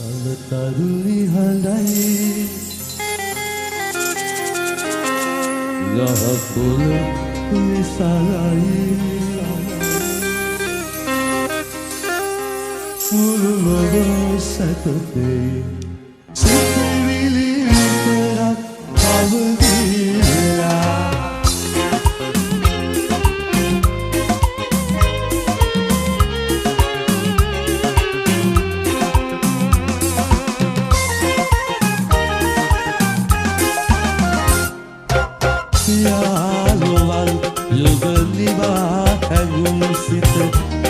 තරුණි හඬයි ගහකොළ විසලයි මුළු ලොව සැතපේ සිතවිලි විතරක් අවදිලා යාළුවන් යුගලිවා හැඟුම් සිත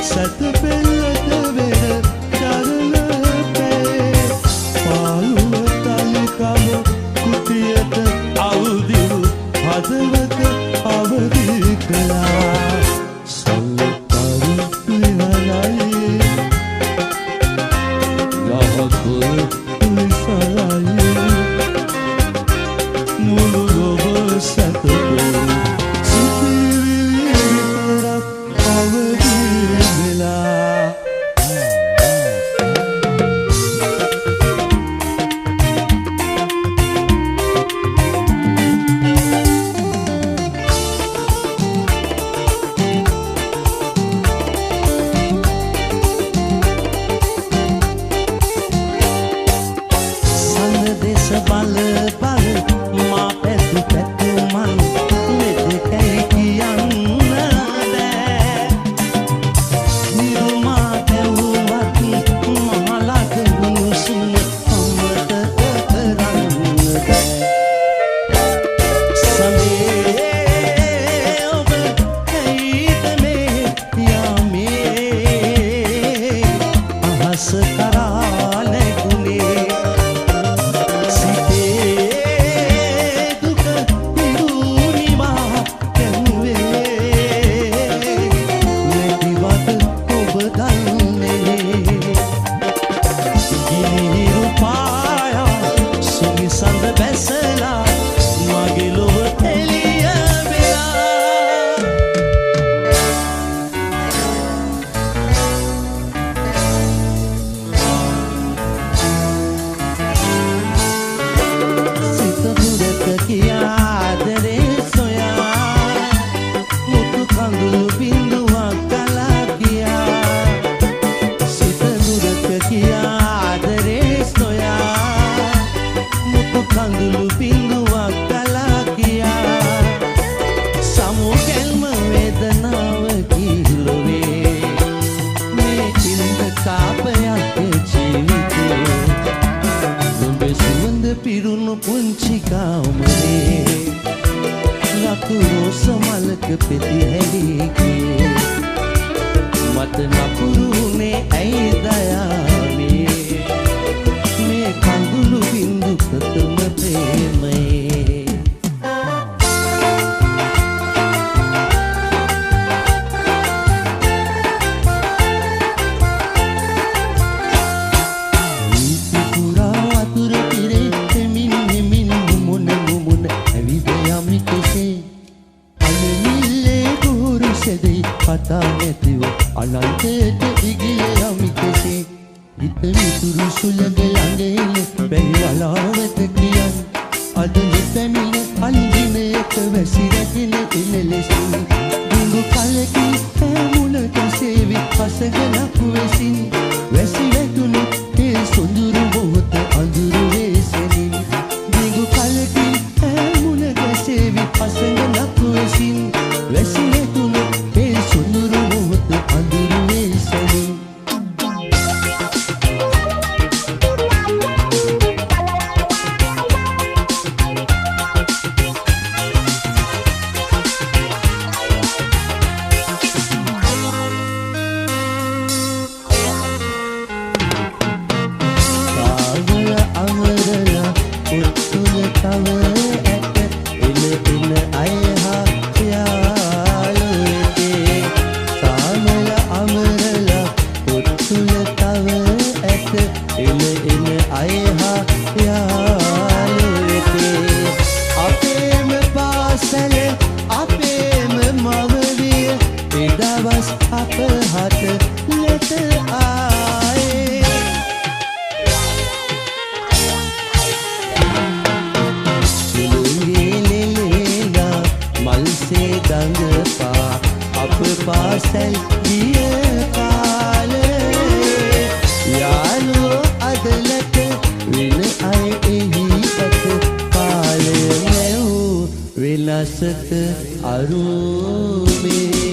සැතපෙළට වෙන චරණපේ පාළුව තලිකම කුටියට අවදිවු හදවත අවදි කළා සල්තරු විහරයි ගහකොළ විසලයි මුළු ලොව සැතපේ සිතවිලි විතරක් අවදි වෙලා සඳදෙස බල බල මා පැතු පැතුමන් මෙද කැයි කියන්න බෑ නිරුමා කැවුවත් මහලක මිනිසුන් අමතක කරන්න බෑ සමේ ඔබ ඇයිද මේ යාමේ අහස කරා නැගුණේ කඳුළු බිඳුවක් ගලා ගියා සමුගැල්ම වේදනාව කිලුවේ මේ චින්ත කාපයක් ජීවිතේ නුඹේ සුවඳ පිරුණු පුංචි ගාමනේ ලකුණු සමලක පෙති හැලිකේ මට නපුරුනේ ඇයි දයාවේ මේ කඳුළු බිඳු ප්‍රථම ප්‍රේමයේ වීති පුරා වතුර තිරේ එමින් එමින් මුමුණ මුමුණ ඇවිද යමි කෙසේ අලමිල්ලේ ගුරු සෙදෙයි පතා නැතිව අනන්තයට දිගිය යමි කෙසේ හිත විතුරු සුළඟ ළඟෙන බැරිවලාවත කියන් අද නිතැමින අන්දිනයක වැසි රැගෙන එන ලෙසින් දිඟු කලකින් ඇමුණට සේවි පසගනක් වෙසින් වැසි වැටුණු ඒ සොඳුරු මොහොත අඳුරු වේසෙනින් දිඟු කලකින් ඇමුණට සේවි පසගනක් වෙසින් වැසි වැටුණු ඒ සොඳුරු මොහොත අඳුරු වේසෙනින් අපහට ලෙස ආයේ පාසල් ගිය කාලේ යාළුවෝ අදලට වෙන අය එහි ඇත කාලය නැවූ වෙනසක අරුමේ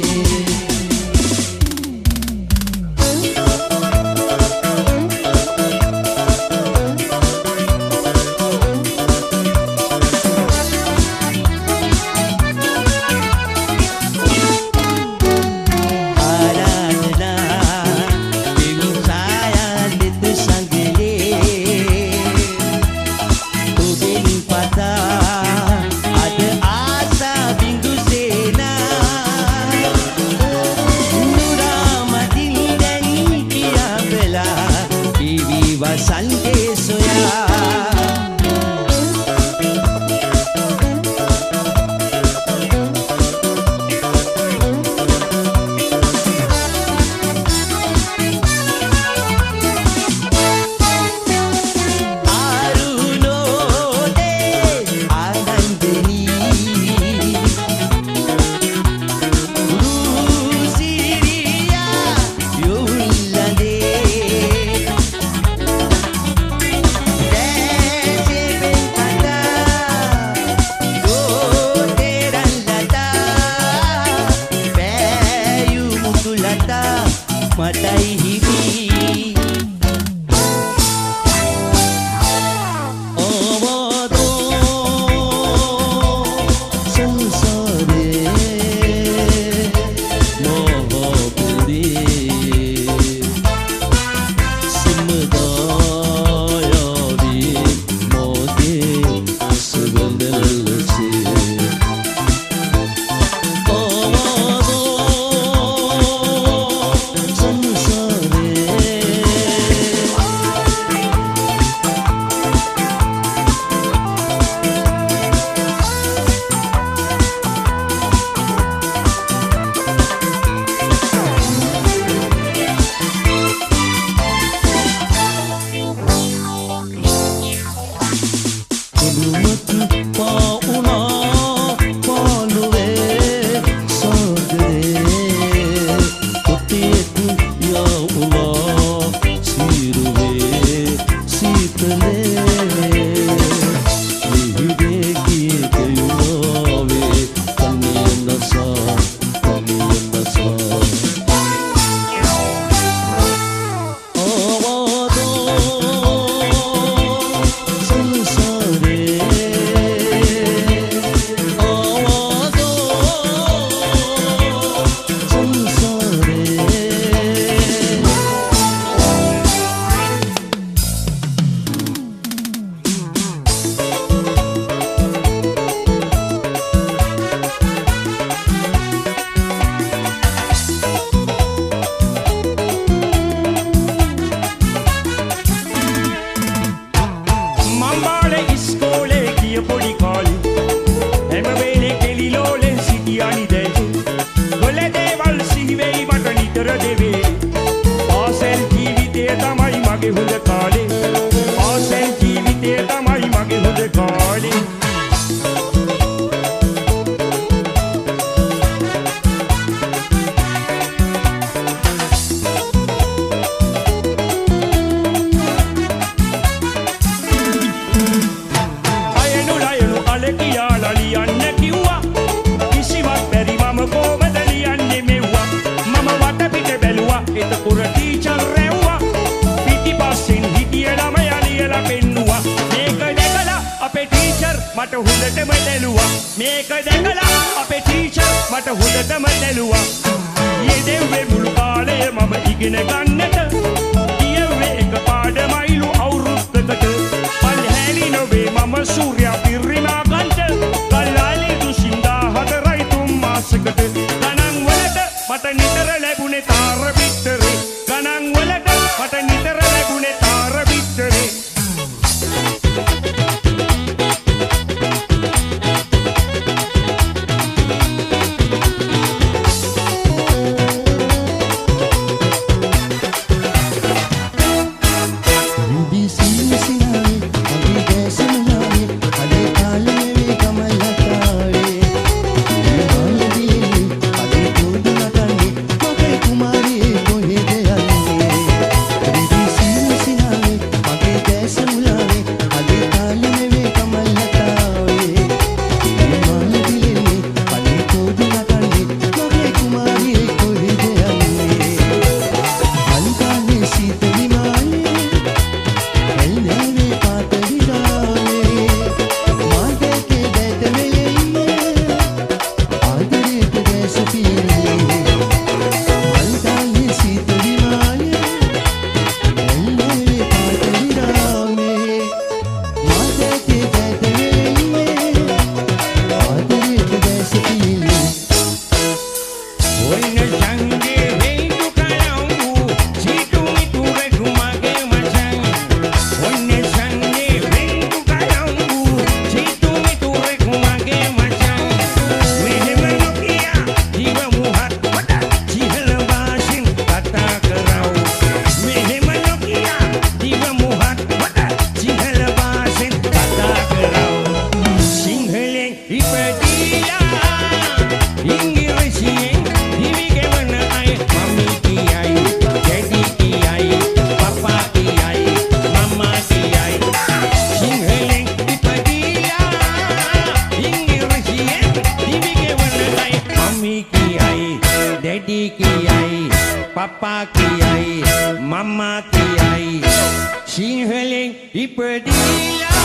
කැලෙන් ඉපදිලා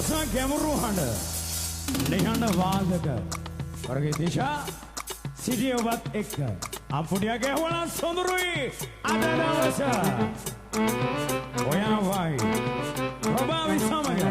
රස ගැඹුරු හඬ නිහඬ වාදක වරගේ දිශා සිටිය ඔබත් එක්ක අපුඩිය ගැහුවනම් සොඳුරුයි අද දවස ඔයා වයි ප්‍රභාවි සමග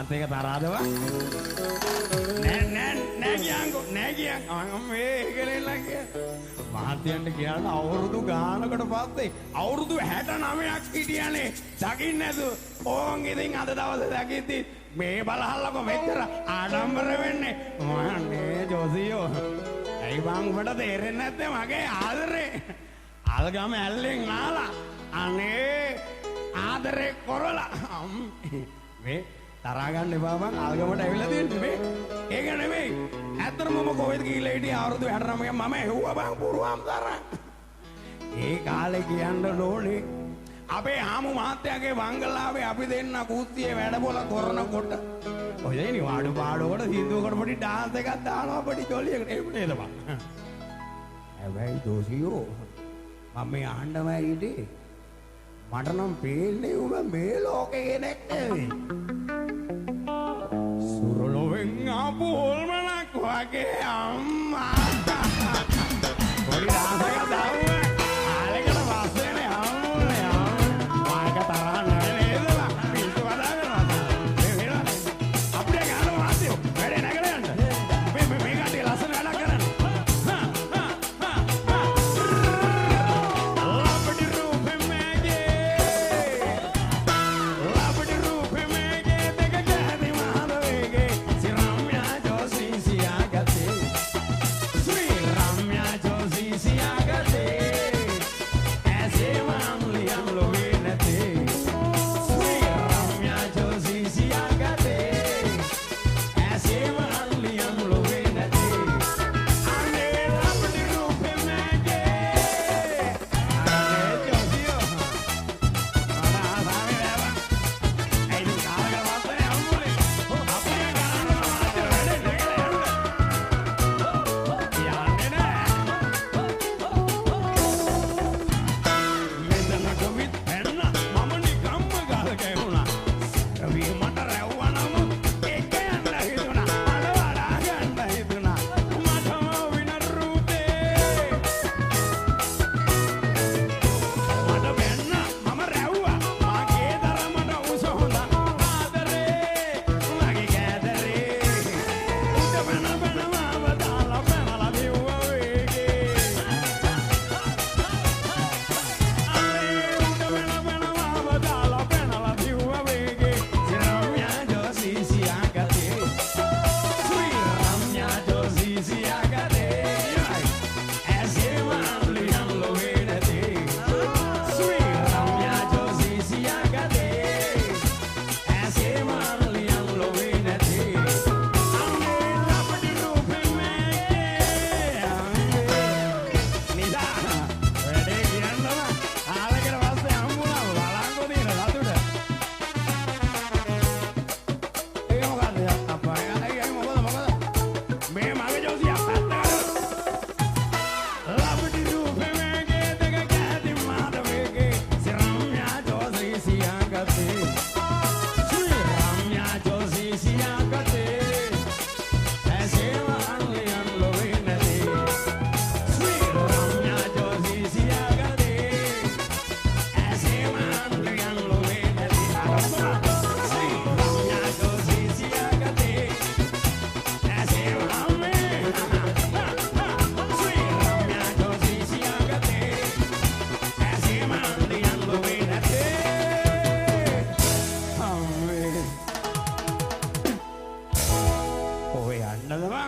Tega tarado ba? Nagyang මේ ගලෙන් ලගිය. මහත්යන්ට කියන අවුරුදු ගානකට පස්සේ අවුරුදු 69ක් හිටියනේ. දකින්න නැතු. ඕන් ඉතින් අද දවසේ දකිද්දි මේ බලහල්ලකො මෙච්චර ආඩම්බර වෙන්නේ. මහන්නේ ජෝසියෝ. ඇයි බං උඹට තේරෙන්නේ නැත්තේ මගේ ආදරේ? අල්ගම ඇල්ලෙන් නාලා අනේ ආදරේ කොරලා මේ තරහා ගන්න එපා බං අල්ගමට ඇවිල්ලා තියෙන්නේ මේ ඒක නෙමෙයි ඇත්තටම මම කොහෙද ගිහිල්ලා හිටියේ අවුරුදු 69 මම ඇහුවා බං පුරුවම් තරහ ඒ කාලේ කියන්න ඕනේ අපේ ආමු මහත්තයාගේ වංගලාවේ අපි දෙන්න කුස්සියේ වැඩ කරනකොට ඔය දෙනි වාඩු පාඩුවකට සින්දුවකට පොඩි ඩාන්ස් එකක් දානවා පොඩි ජොලියකට එහෙම නේද බං හැබැයි දෝසියෝ මම මේ අහන්නම හිටියේ මට නම් පේන්නේ උඹ මේ ලෝකේ කෙනෙක් නෙවෙයි සුරලොවෙන් ආපු හොල්මනක් වගේ අම්මා පොඩි ඩාන්ස් එකක් දානවා ආලෙකට වාසනේ අම්මෝනේ මාක තරහ නෑ නේද බං පිස්සු වදාගෙන අපිට ගන්න වාසියෝ වැඩේ නැගලා යන්න මේ කට්ටිය ලස්සන වැඩක් කරන්න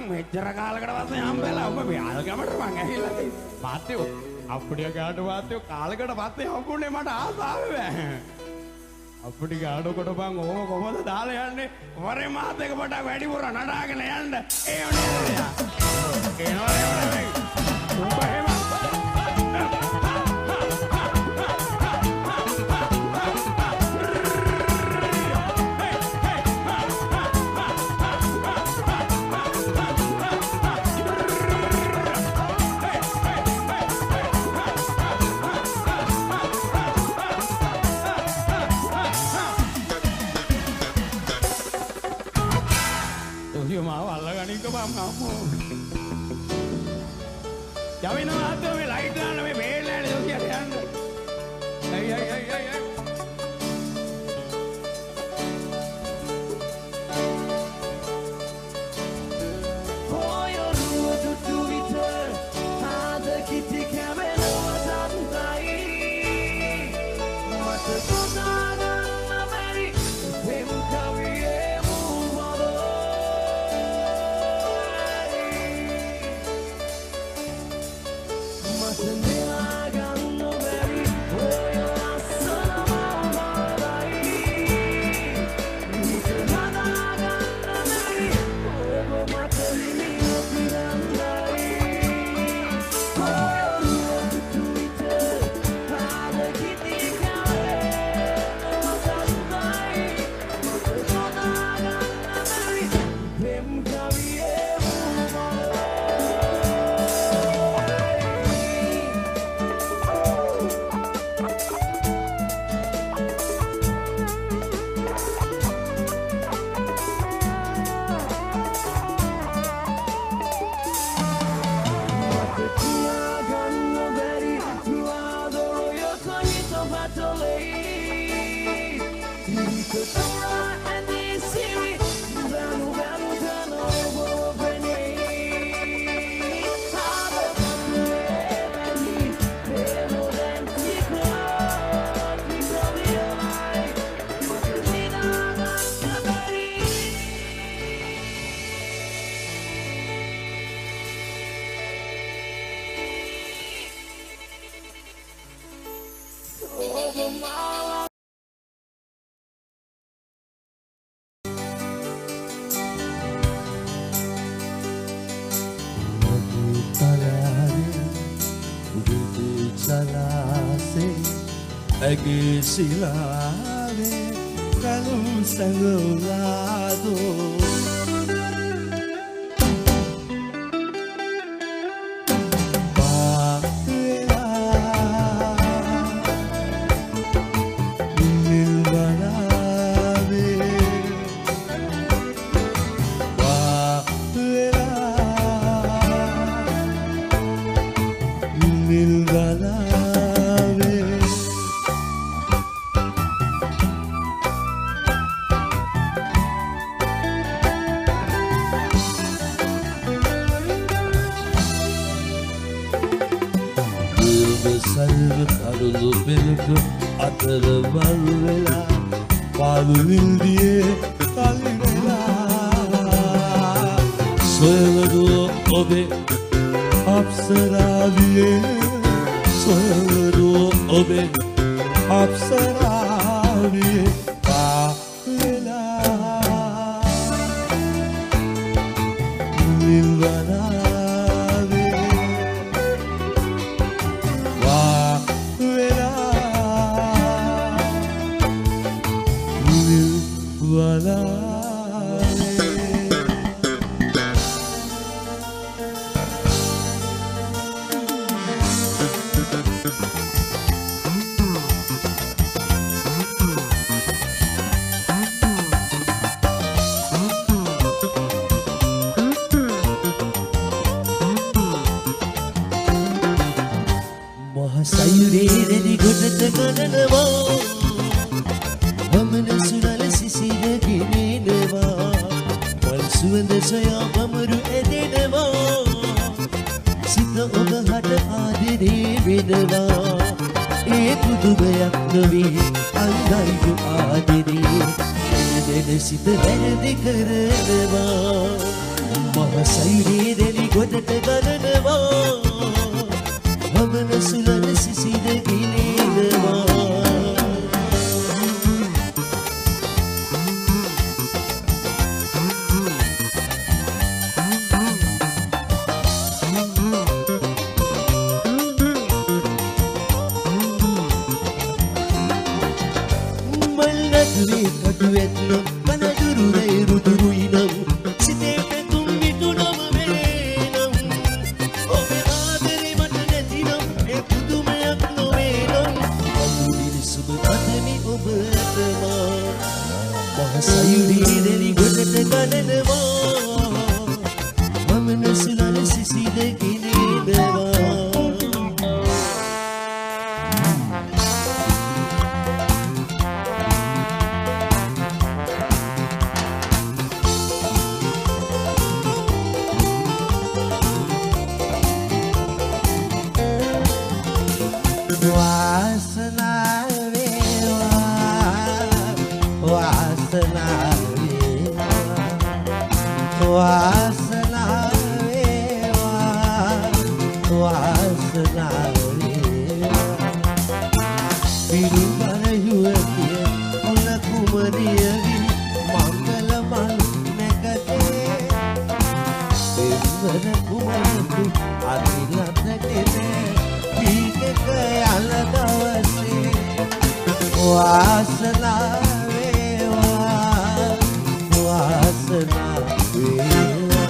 මෙච්චර කාලකට පස්සේ හම්බෙලා ඔබ මේ අල්ගමට මං ඇහිලා තියෙන්නේ. මාත්‍යෝ අප්පුඩිය ගාඩ මාත්‍යෝ කාලකට පස්සේ හම්බුනේ මට ආසාව බෑ. අප්පුඩි ගාඩකොට බං ඕම කොහොමද දාලා යන්නේ? වරේ මාත් එක පොඩක් වැඩිපුර නඩාගෙන යන්න. ඒ වනේ. ඒනවා උඹ එහෙම Yamin nato me light na me bel na do kya dhyan ay hoy ru tu tu vitar hada kiti kamera wasatai mat kona na meri hem kaviye muvado Agi silare kalu sanglado Karulu belku atara varvela Palul diye kalvela Soyaladı obe Apsara diye Soyaladı obe Apsara diye Kalvela Lilvana sayurere godata gananava vamana sulala sisira ginenava wal suwanda soya vamaru edenava sita oba hata adire venava e pudubayak novi andaidu adire edene sita verdi karanava maha sayurere godata gananava vamana sulala sisira ginenava malladure kaduetno manaduru reiru duruinam sitete tummitu nam venam obe adere mata netinam e pudumayak novenam aludir subu adami obatama mahasayuri deri godata gananava vamana sulala sisira ginenava Wasana vewa, wasana vewa, wasana vewa, wasana vewa. Pirumana yuwatiya, una kumariyavi, mangalamal nekate. Pirumana kumaratu, adilatnakete. Wasana vewa, wasana vewa.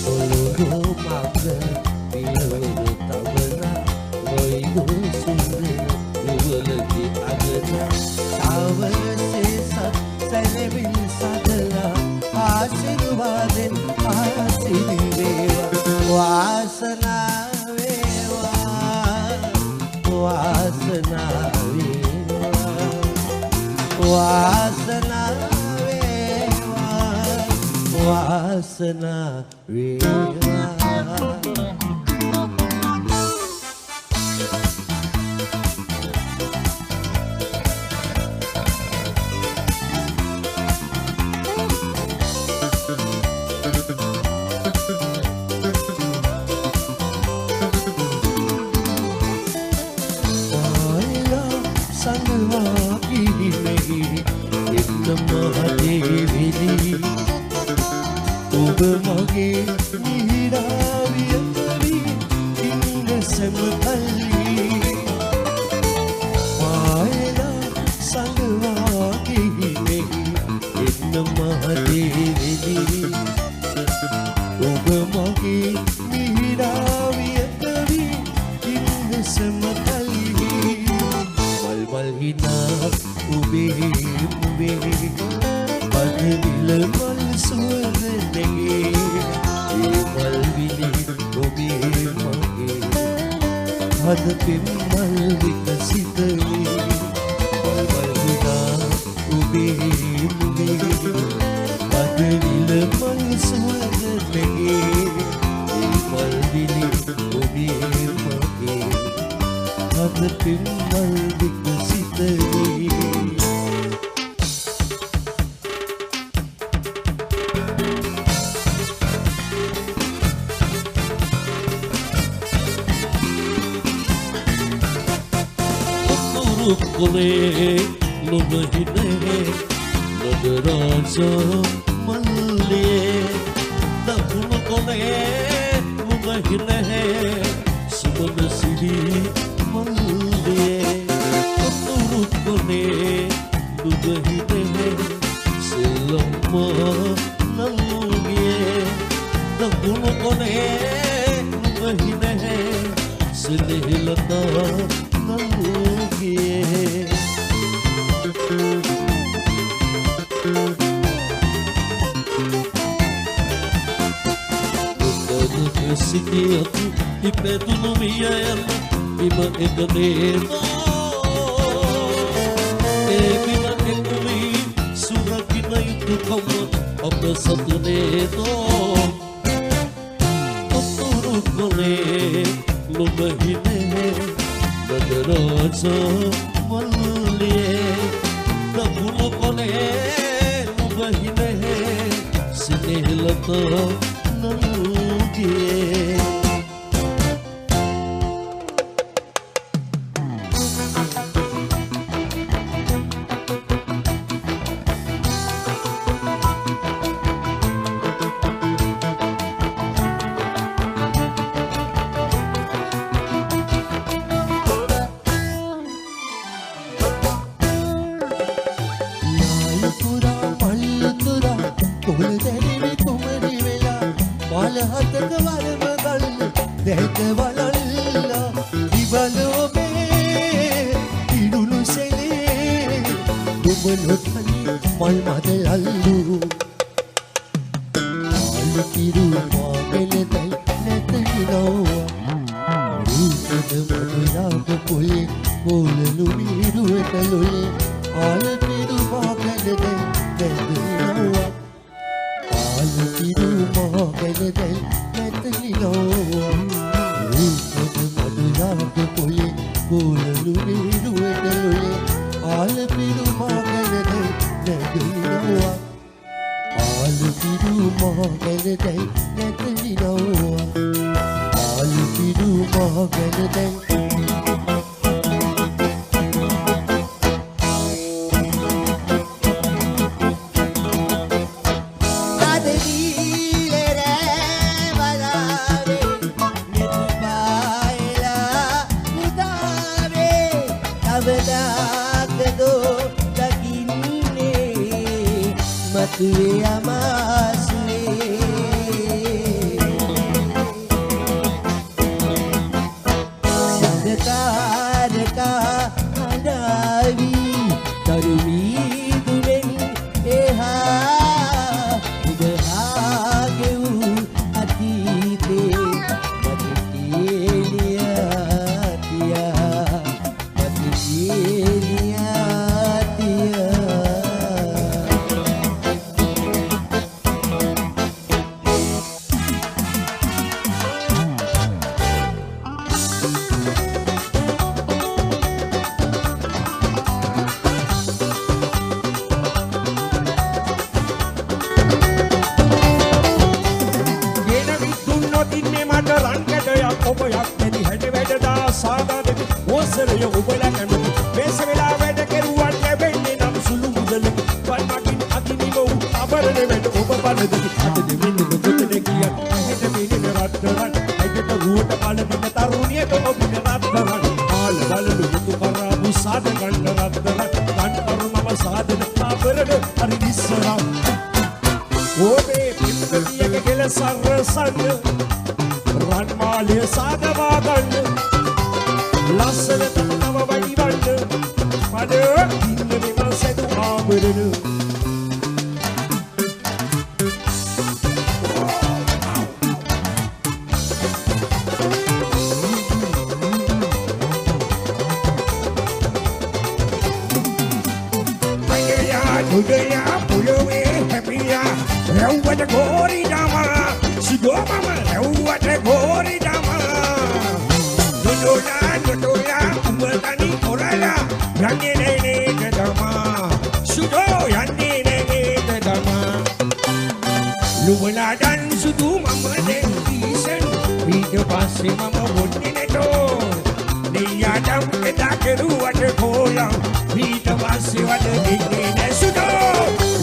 Olo maga, bilo tabana, loigo sundra, luvalaki agana, tavase sat, salevil sadala, ආශිර්වාදෙන් ආශිර්වේවා වාසනා වේවා වාසනා වේවා ඔබ මගේ නිරාවිය කවි ඉන්න සමතල්ලි මායලා සංගවා කිහිමෙහි එන්න මහදේවිලි ඔබ මගේ නිරාවිය කවි ඉන්න සමතල්ලි මල් හිනා ඔබේ මුවේ පදවිල මල් සුවඳනේ ඒ මල් විලි ඔබේ මගේ හද පෙම්මල් විකසිතනේ මල් හිනා ඔබේ මුවේ පදවිල මල් සුවඳනේ ඒ මල් විලි ඔබේ මගේ හද පෙම්මල් විකසිතනේ Kule lumahine nadaraja malle dakunu kule lumahine subana siri malle kuturu kule lumahine selama nalle dakunu kule lumahine selelata Siki aku ipetu no mia ela ima eganeva e bima ekumi surakina itu kama apa satunedo Oturu kole lumahine nadaraja malle dakunu kole lumahine sinehlata Yeah. කරන වෙන ඔබ බලද අද දෙමින් ගොතේ කිය ඇහෙට මිනින රත්තරන් ඇගට රුවට බලදින තරුණියට ඔබින රත්තරන් ආල බලලු මුතු කරාබු සාද ගන්න රත්තරන් ගන්න කරුමම සාදන ආවරණ හරි විශ්සරම් ඔබේ පිටතියක කෙල සරසන්න රන් මාලේ සාදවා ගන්න ලස්සන තම වඩි වන්න පද ඉන්න මෙම සෙදු ආවරණ Udaya puluwe happiya rewat gori dama sido mama rewat gori dama dodola umatani orala yanne ne kadama sido yanne ne kadama luwala dan sudu mama den isen video passe mama wonni neto niyadam edakeru wat kola video passe wat dinne sudo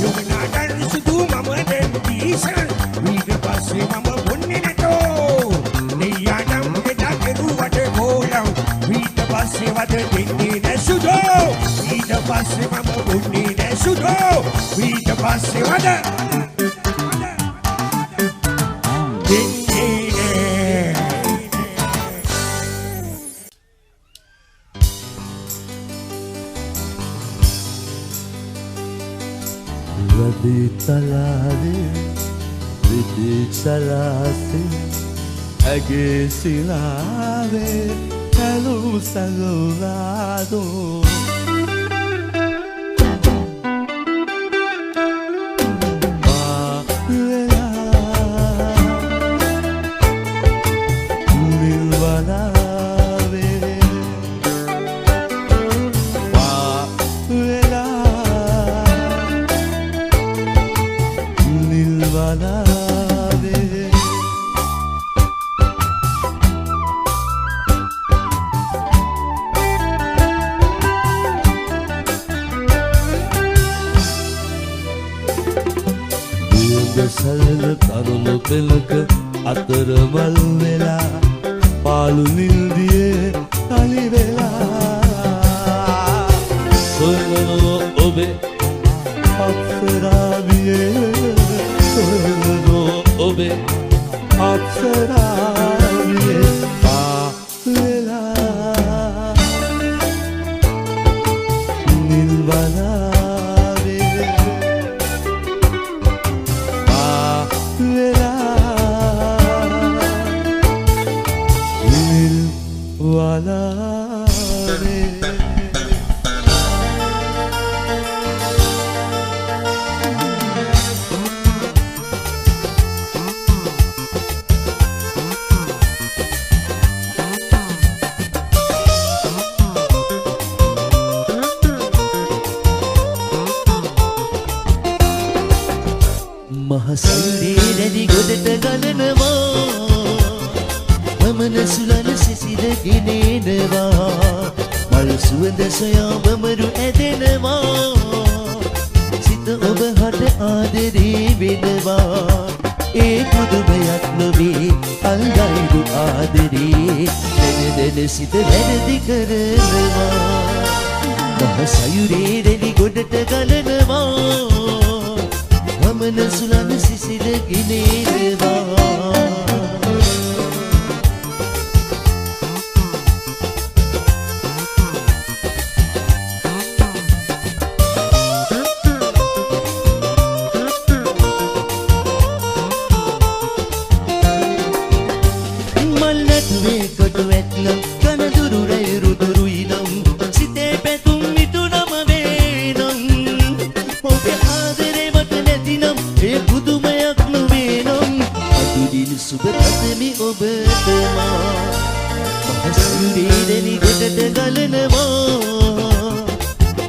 luwala dan sudu mama den isen video passe mama wonni neto niyadam edakeru wat kola video passe wat dinne sudo video passe mama wonni ne sudo video passe wat Di talare, di salase, age silave, kalu salado. සලන තරුණු පෙළක අතරමල් වෙලා පාළු නිල්දියේ කලි වෙලා සොයනෝ ඔබේ අප්සරාවියේ සොයනෝ ඔබේ අප්සරාවියේ පා වෙලා නිල්වලා මහසයුරේ රැදි ගොඩට ගලනවා වමන සුලන සිසිල ගෙනෙනවා මල් සුවඳ සොයා බමරු ඇදෙනවා සිත ඔබ හට ආදරේ වෙනවා ඒ පුදුමයක් නොවේ අල්ගයිඩු ආදරේ දැන සිත වැරදි කරනවා මහසයුරේ රැදි ගොඩට ගලනවා වමන සුලන සිසිල ගෙනෙනවා මල්ලටුවේ කොටු ඇත්නම් කනදුරු රැයුරු දුරුයි නම් සිතේ පැතුම් මිටුනම වේනම් ඔබේ ආදරේ වට නැතිනම් ඒ පුදුමයක් නොවේනම් අදුදින සුබ පතමි ඔබටමා මහසයුරේ රැලි ගොඩට ගලනවා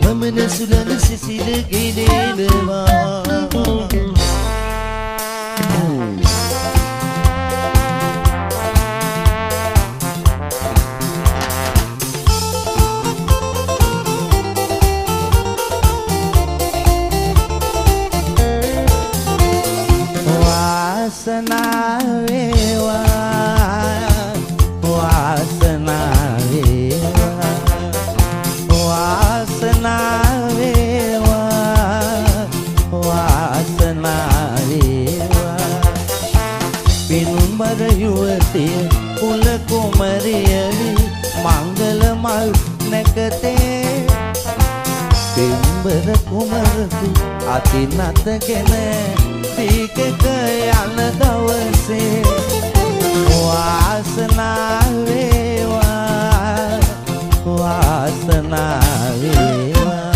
වමන සුලන සිසිල ගෙනෙනවා වාසනාව වේවා වාසනාව වේවා වාසනාව වේවා වාසනාව වේවා පිනුම්බර යුවතිය කුල කුමරියවි මංගල මල් නැකතේ පෙම්බර කුමරකු අතිනතගෙන දීකක යන දවසේ වාසනාව වේවා වාසනාව වේවා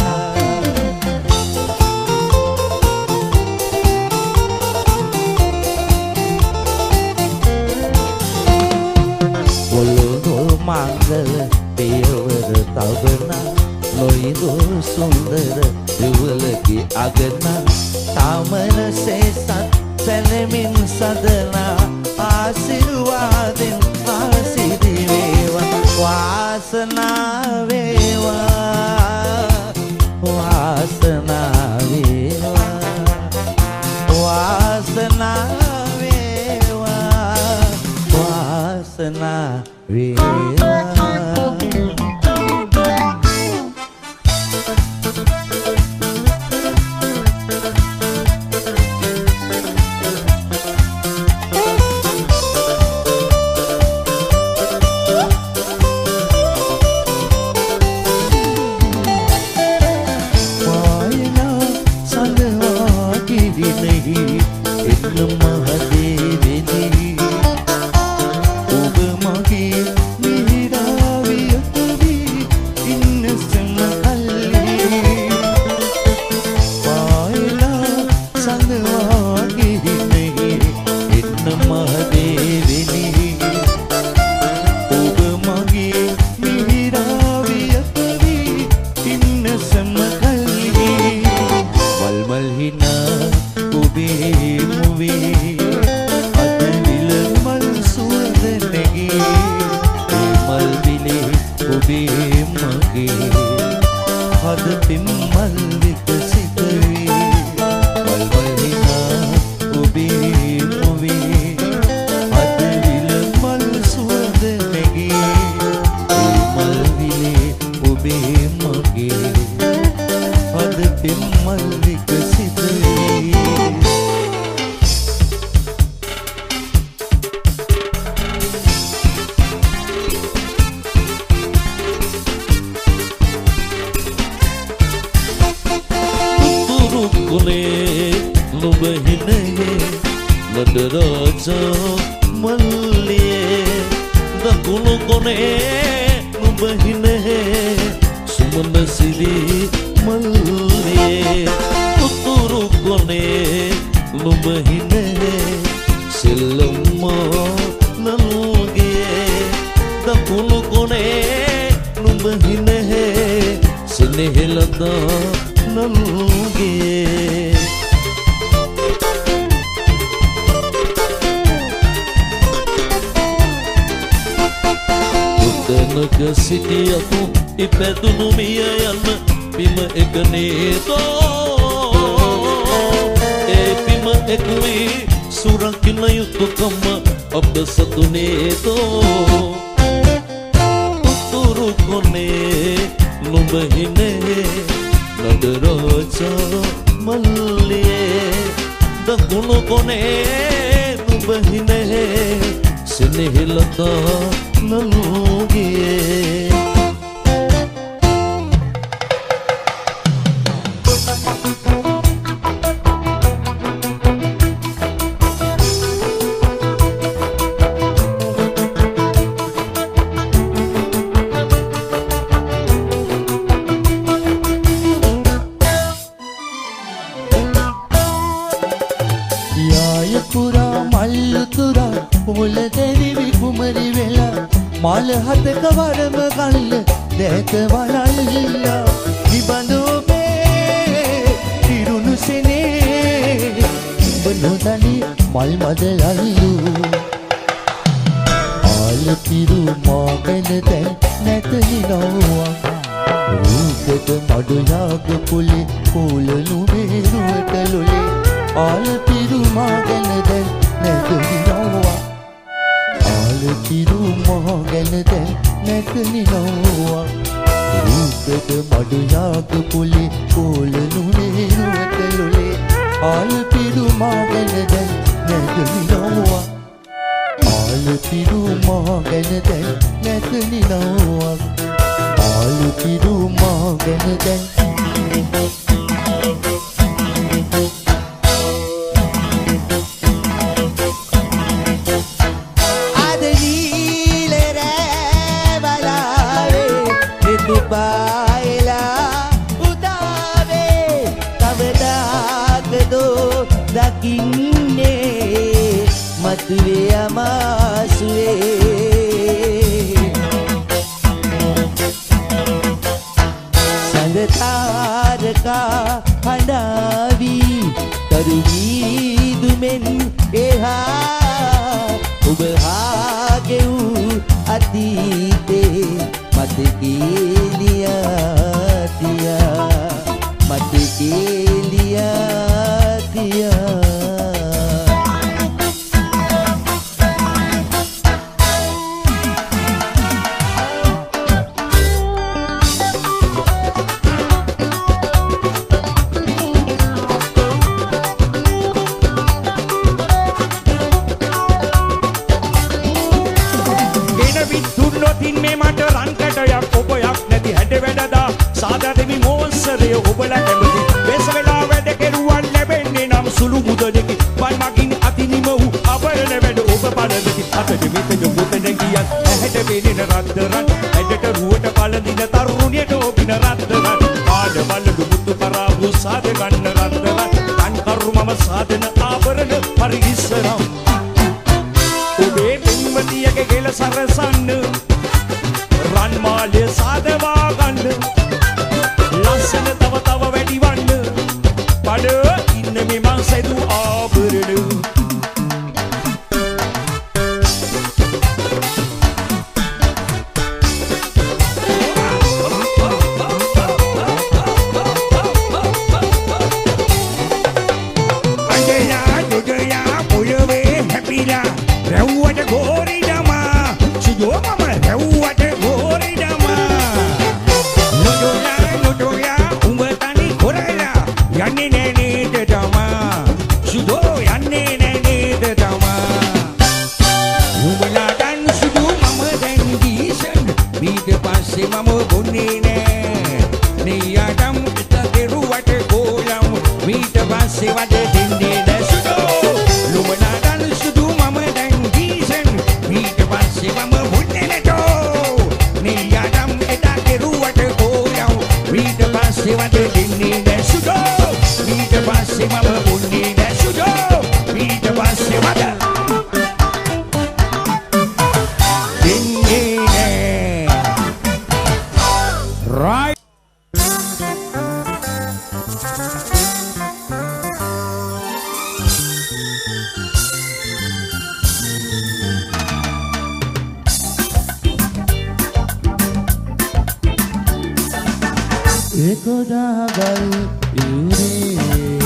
පොළොව මංගල පියවර තබනා නොයිදු සුන්දර යුවලකි අගනා තාමර සේසත් සැලමින් සදනා ආශිර්වාදෙන් ආසිරි වේවා වාසනාව වේවා වාසනාව වේවා වාසනාව වේවා වාසනාව වේවා නැගලිනවා ආලතිරු මහගෙන දැන් නැගලිනවා රූපද මඩු යාග පුලි කොලනුනේ නුවතලුලේ ආලතිරු මහගෙන දැන් නැගලිනවා ආලතිරු මහගෙන දැන් නැගලිනවා ආලතිරු මහගෙන දැන් Baila utave kavadagado dakinne matuve amasuve sangataraka handavi taruvi dumen eha oba hageu atite मत के लिया दिया मत के लिया दिया සාදරෙමි මෝසරය ඔබලා කැමති වෙස වෙලා වැඩ කෙරුවන් ලැබෙන්නේ නම් සුළු මුදලකි මන් මගින් අතිනිම වූ අවරණ වැඩ ඔබ බලදකි අතට මෙතන මුතන ගියත් ඇහැට පෙනෙන රත්තරන් ඇඩට රුවට පළඳින තරුණියට ඔබින රත්තරන් ආඩ බලු මුතු කරාවු සාද ගන්න රත්තරන් තන් කරු මම සාදන ආභරණ පරිගිස්සනම් ඔබේ පින්වතියගේ ගෙල සරසන්න රන් මාලේ සාදවා ගන්න ලස්සන තව තව වැඩි වන්න බඩ ඉන්න මේ මං සෙදු ආභරණ අන්දයා දුදයා පොළවේ හැපිලා රැව්වට ගෝරි දමා සියෝ මම රැව්වට ගෝරි දමා යන්නේ නෑ නේද තමා සුදෝ යන්නේ නෑ නේද තමා නුඹලා දැන් සුදු මම දැන් දීසන් ඊට පස්සේ මම බොන්නේ නෑ නියඩම් එක කෙරුවට ගෝලම් ඊට පස්සේ වද දෙන්නේ නෑ සුදෝ නුඹලා දැන් සුදු මම දැන් දීසන් ඊට පස්සේ මම බොන්නේ නෑටෝ නියඩම් එක කෙරුවට ගෝලම් ඊට පස්සේ වද දෙන්නේ නෑ සුදෝ ඊට පස්සේ මම බොන්නේ නෑ සුදෝ ඊට පස්සේ වද දෙන්නේ නෑ right එකොඩාගල් යුරේ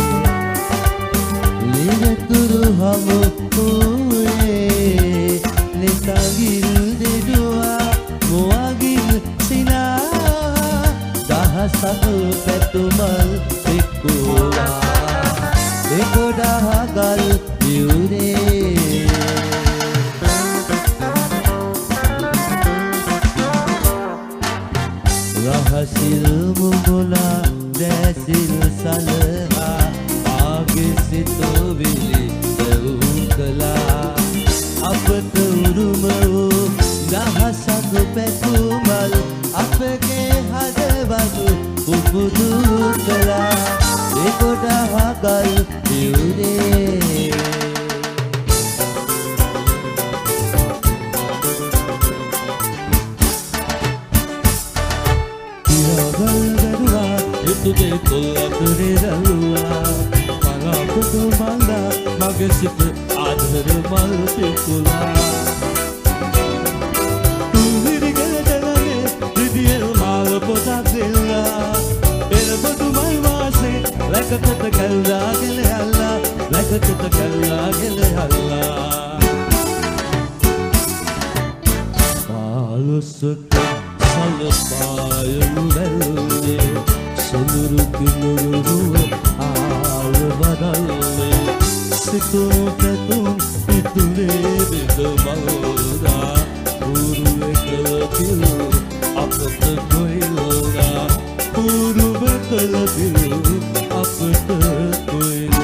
ලියතුරු හමුපුයේ නිතගිල් දෙදුවා මුවගිල් සිනා දහසක පැතුමල් එක්කුවා එකොඩාගල් යුරේ රහසිල් මුගුලා දැසිල් සලහා ආගේ සිතුවිලි දෙව් කළා අපට උරුම වූ දහසක් පැතුමල් අපගේ හදවත උපුදු කළා එකොඩාගල් යුරේ तुझे कोल्हापुरे रहुआ माला पुतु माला मगे सिप आधर मल पिकुला तू मेरी गले डलाने दिदियल माल पोता दिला तेरे बदु माई वासे लेकर तो कल्ला गले अल्लाह එකකට කල්ලාගෙන යල්ලා පාලොස්සක සලපායු වැල්ලේ සොඳුරු කිනුරුව ආල බදල්ලේ සිතුම් පැතුම් ඉතුරේ බෙද මල්ලා උරු එකල පිළු අපට කොයිලෝගා උරු එකල පිළු අපට කොයිලෝගා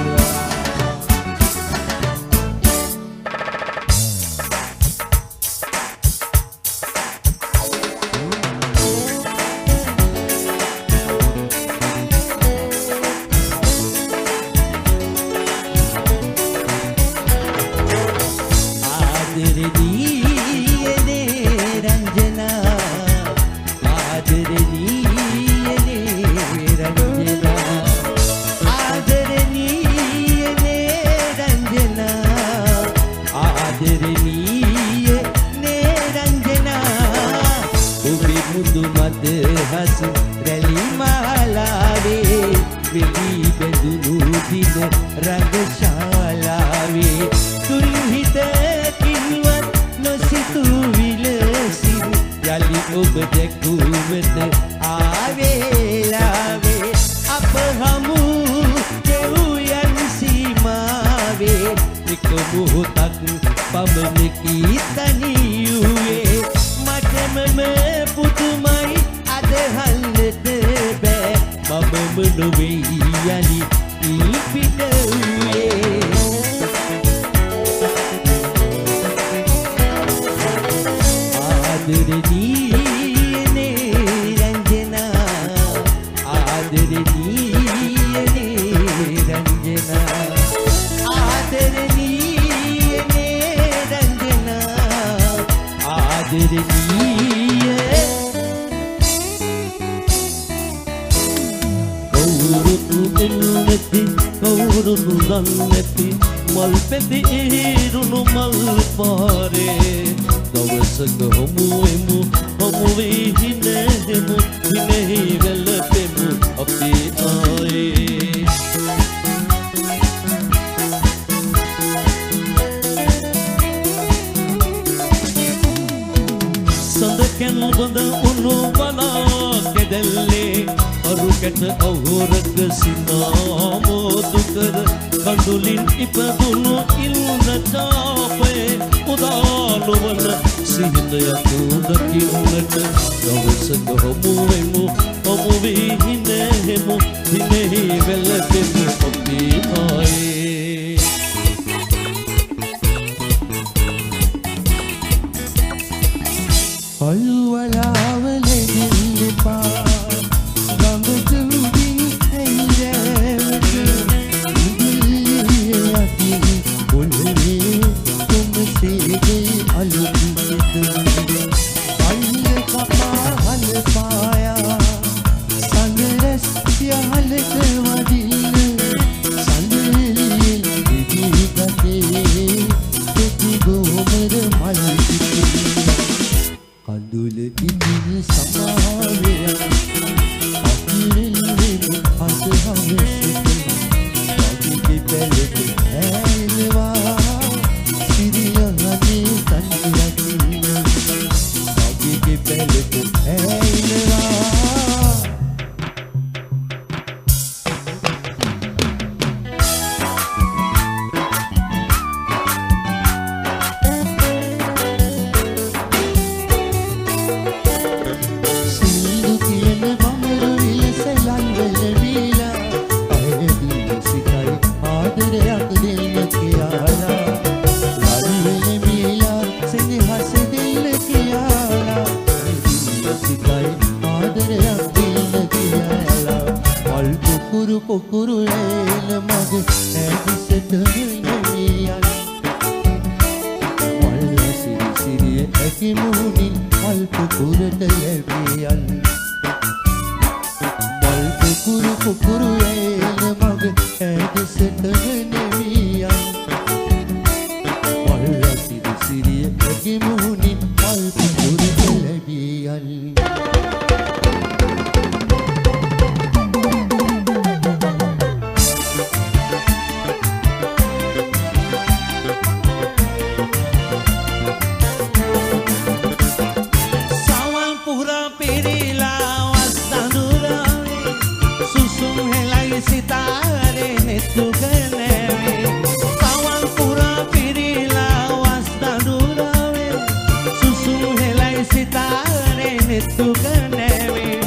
දුක නැවේ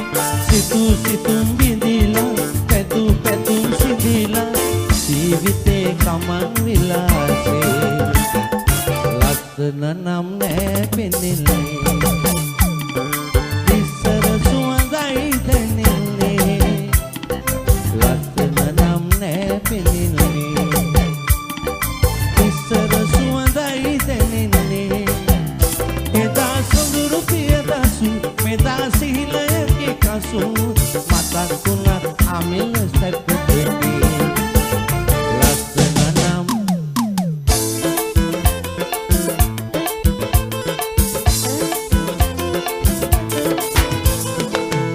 සිතු සිතුම් බිඳිලා පැතු පැතුම් සිඳිලා ජීවිතේ කමන් විලාසේ ලස්සන නම් නෑ පෙනෙන්නේ ඉස්සර සුවඳයි දැනෙන්නේ ලස්සන නම් නෑ පෙනෙන්නේ ඉස්සර සුවඳයි දැනෙන්නේ එදා සොඳුරු පියදසු මෙදා සිහිලයක කසු මතක් වුණත් අමිල සැපදේ ලස්සන නම්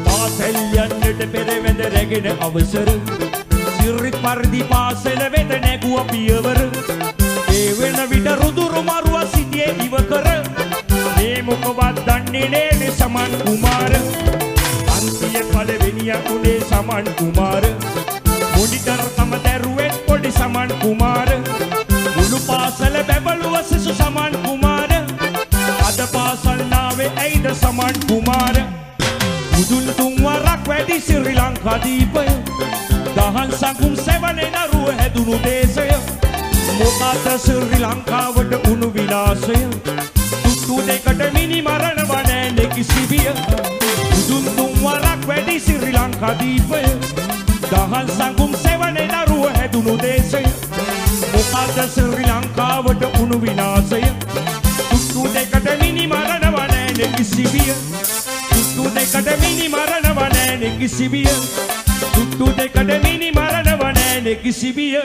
පාසල් යන්නට පෙර වැඳ රැගෙන අවසර සිරිත් පරිදි පාසල වෙත නැගුව පියවර ඒ වෙන විට රුදුරු මරුව සිටියේ ඉවකර මේ මොකවත් දන්නේ නෑ සමන් කුමාර අන්තිය පළවෙනිය උනේ සමන් කුමාර මොනිටර් තම දරුවෙක් පොඩි සමන් කුමාර මුළු පාසල බැබළුව සිසු සමන් කුමාර අද පාසල් නාවේ ඇයිද සමන් කුමාර මුදුන් තුන් වරක් වැඩි ශ්‍රී ලංකා දීපය දහන් සංකුම් සෙවනේ නරුව හැදුණු දේශය මොකද ශ්‍රී ලංකාවට උණු විනාශය තුට්ටු දෙකට මිනි මරණ වනෑනේ කිසිවිය මුදුන් තුන් වරක් වැඩි ශ්‍රී ලංකා දීපය දහන් සංකුම් සෙවනේ නරුව හැදුණු දේශය මොකද ශ්‍රී ලංකාවට උණු විනාශය තුට්ටු දෙකට මිනි මරණ වනෑනේ කිසිවිය තුට්ටු දෙකට මිනි මරණ වනෑනේ කිසිවිය තුට්ටු දෙකට මිනි මරණ වනෑනේ කිසිවිය